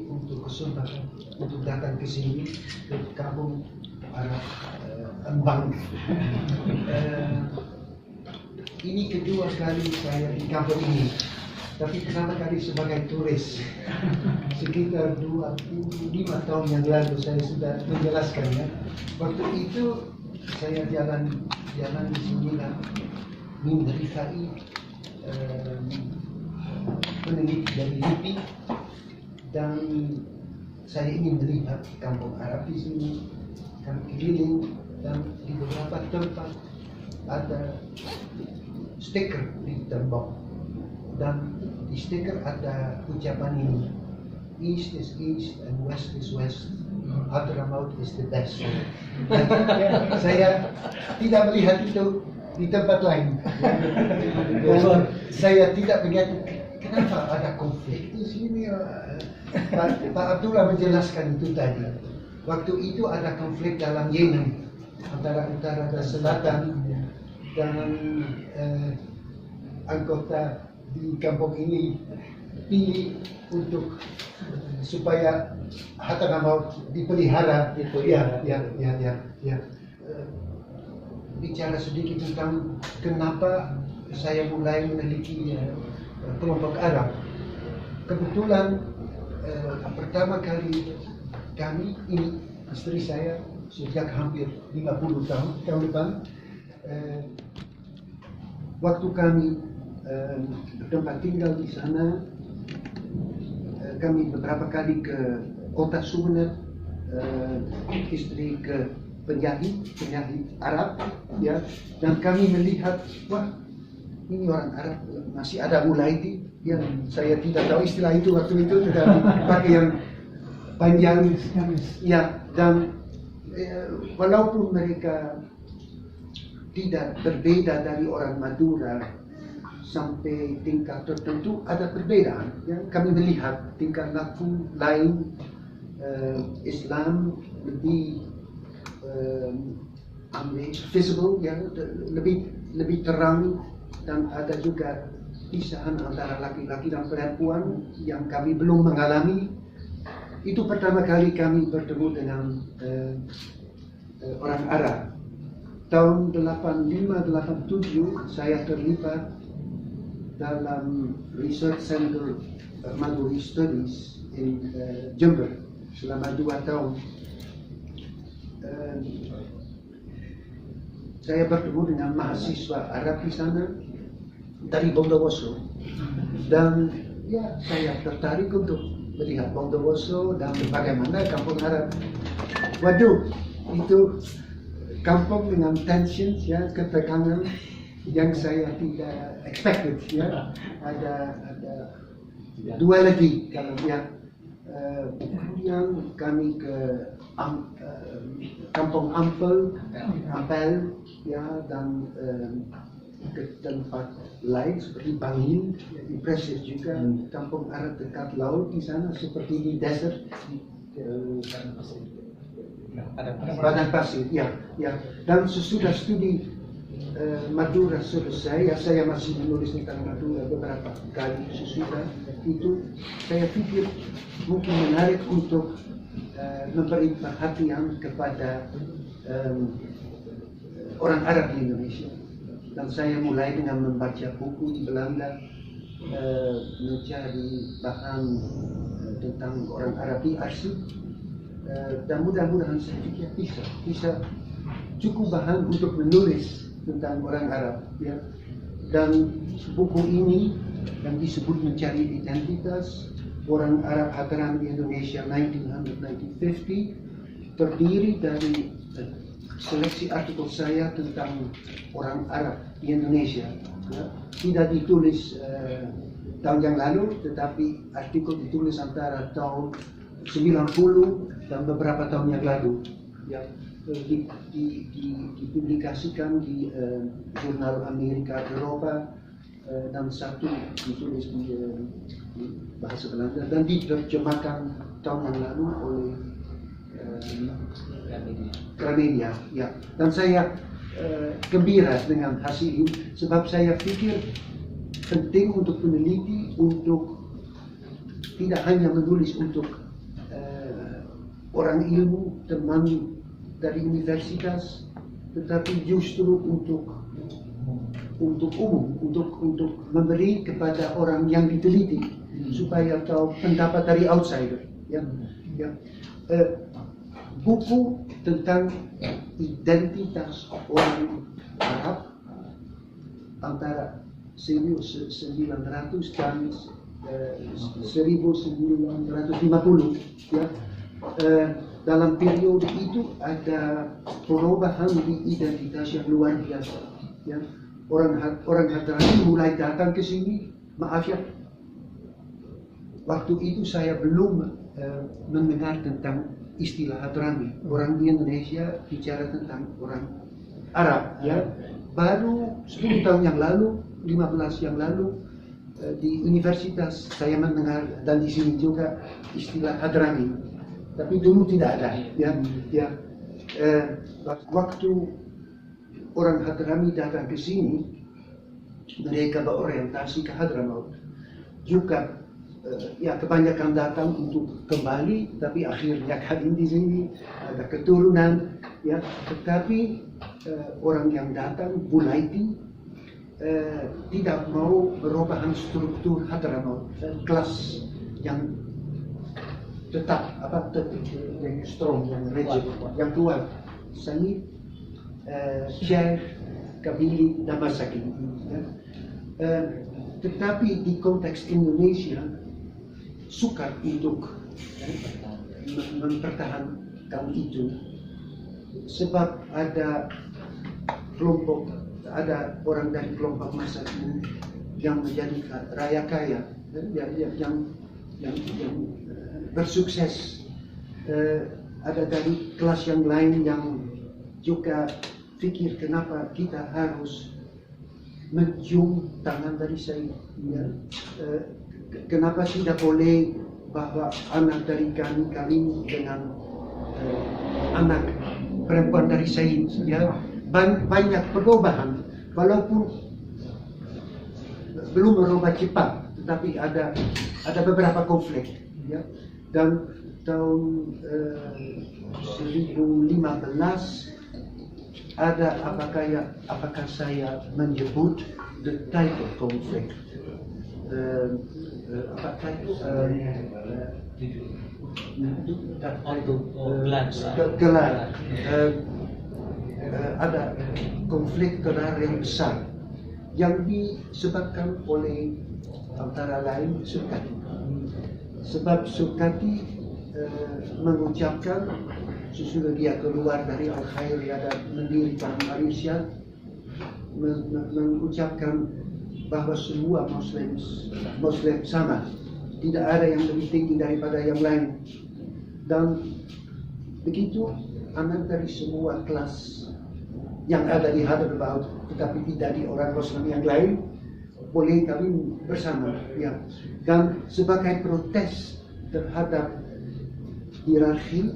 Untuk kesempatan untuk datang ke sini ke kampung Arab Embang. Ini kedua kali saya di kampung ini, tapi pertama kali sebagai turis. Sekitar 25 tahun yang lalu saya sudah menjelaskannya. Waktu itu saya jalan di sini dan mencari peneliti dari LIPI, dan saya ingin melihat kampung Arab di sini, kami keliling, dan di beberapa tempat ada stiker di tembok, dan di stiker ada ucapan ini: East is East and West is West, Hadramaut is the best. Saya tidak melihat itu di tempat lain. Dan saya tidak melihat kenapa ada konflik di sini. Pak Abdullah menjelaskan itu tadi. Waktu itu ada konflik dalam Yemen antara utara dan selatan, dan anggota di kampung ini pilih untuk supaya Hadramaut dipelihara. Ya. Bicara sedikit tentang kenapa saya mulai meneliti kelompok Arab. Kebetulan pertama kali kami ini, istri saya sejak hampir 50 tahun depan, waktu kami bertempat tinggal di sana, kami beberapa kali ke kota Sumeneb, istri ke penjahit Arab, ya, dan kami melihat, wah, ini orang Arab masih ada mulaidi, ya, saya tidak tahu istilah itu waktu itu, tetapi pakai yang panjang, ya, dan walaupun mereka tidak berbeda dari orang Madura sampai tingkat tertentu, ada perbedaan yang kami melihat tingkah laku lain. Islam lebih visible, ya, lebih terang, dan ada juga pisahan antara laki-laki dan perempuan yang kami belum mengalami. Itu pertama kali kami bertemu dengan orang Arab. Tahun 85-87 saya terlibat dalam Research Center Maduri Studies in Jember selama 2 tahun. Saya bertemu dengan mahasiswa Arab di sana dari Bondowoso, dan ya, saya tertarik untuk melihat Bondowoso dan bagaimana kampung Arab. Waduh, itu kampung dengan tensions, ya, ketegangan yang saya tidak expected, ya. Ada duality kalau ya. Kemudian kami ke kampung Ampel, ya, dan ke tempat lain seperti Bangil, impresif juga. Kampung Arab dekat laut di sana seperti di desert, Padang Pasir, ya. Dan sesudah studi Madura selesai, ya, saya masih menulis tentang Madura beberapa kali sesudah itu, saya pikir mungkin menarik untuk memberi perhatian kepada orang Arab di Indonesia. Dan saya mulai dengan membaca buku di Belanda, mencari bahan tentang orang Arab di arsip, dan mudah-mudahan saya pikir bisa cukup bahan untuk menulis tentang orang Arab, ya. Dan buku ini yang disebut Mencari Identitas Orang Arab Hadran di Indonesia 1950 terdiri dari seleksi artikel saya tentang orang Arab di Indonesia, ya. Tidak ditulis tahun yang lalu, tetapi artikel ditulis antara tahun 90 dan beberapa tahun yang lalu, ya. Dipublikasikan di jurnal Amerika Eropa, dan satu ditulis di bahasa Belanda dan diterjemahkan tahun yang lalu oleh Gramedia, ya. Dan saya gembira dengan hasil ini, sebab saya pikir penting untuk peneliti untuk tidak hanya menulis untuk orang ilmu, teman dari universitas, tetapi justru untuk umum, untuk memberi kepada orang yang diteliti supaya tahu pendapat dari outsider. Ya. Buku tentang identitas orang Arab antara 1900 dan 1950, ya. Dalam periode itu ada perubahan di identitas yang luar biasa. Ya. Orang Hadrami mulai datang ke sini. Maaf ya, waktu itu saya belum mendengar tentang istilah Hadrami. Orang di Indonesia bicara tentang orang Arab. Ya. Baru 10 tahun yang lalu, 15 yang lalu, di universitas saya mendengar, dan di sini juga, istilah Hadrami. Tapi dulu tidak ada. Ya. Waktu orang Hadrami datang ke sini, mereka berorientasi ke Hadramaut. Juga ya kebanyakan datang untuk kembali, tapi akhirnya kami di sini ada keturunan. Ya, tetapi orang yang datang Bulaiti tidak mau perubahan struktur Hadramaut, kelas yang tetap, yang strong, yang rigid, yang kuat. Sayyid, Syekh, Kabili, Damasaki. Ya. Tetapi di konteks Indonesia sukar untuk mempertahankan itu, sebab ada orang dari kelompok masa ini yang menjadi raya kaya, yang bersukses. Ada dari kelas yang lain yang juga pikir kenapa kita harus mencium tangan dari saya. Ya. Kenapa tidak boleh bahwa anak dari kami kawin dengan anak perempuan dari saya. Ya. Banyak perubahan, walaupun belum berubah cepat, tetapi ada beberapa konflik. Ya. Dan tahun 2015 ada apakah saya menyebut the type of conflict, gelar. Ada konflik gelar yang besar yang disebabkan oleh antara lain Sukati. Sebab Sukati mengucapkan sesudah dia keluar dari Al-Khair, ada mendirikan Malaysia, mengucapkan bahwa semua Muslim sama, tidak ada yang lebih tinggi daripada yang lain. Dan begitu anak dari semua kelas yang ada di Hadramaut, tetapi tidak di orang Muslim yang lain, boleh kawin bersama. Ya. Dan sebagai protes terhadap hierarki,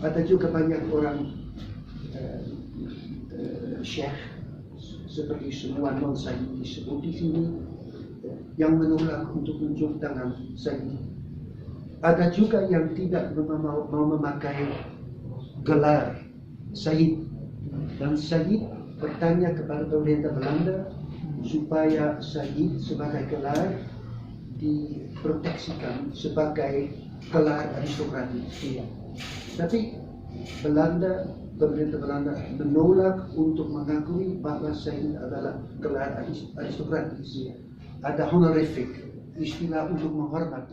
ada juga banyak orang syekh seperti semua non-Sayyid disebut di sini yang menolak untuk mencium tangan Sayyid. Ada juga yang tidak mau memakai gelar Sayyid, dan Sayyid bertanya kepada pemerintah Belanda supaya Sayyid sebagai gelar diproteksikan sebagai gelar aristokratis. Tapi pemerintah Belanda menolak untuk mengakui bahwa Sayyid adalah gelar aristokratis. Ada honorific, istilah untuk menghormati.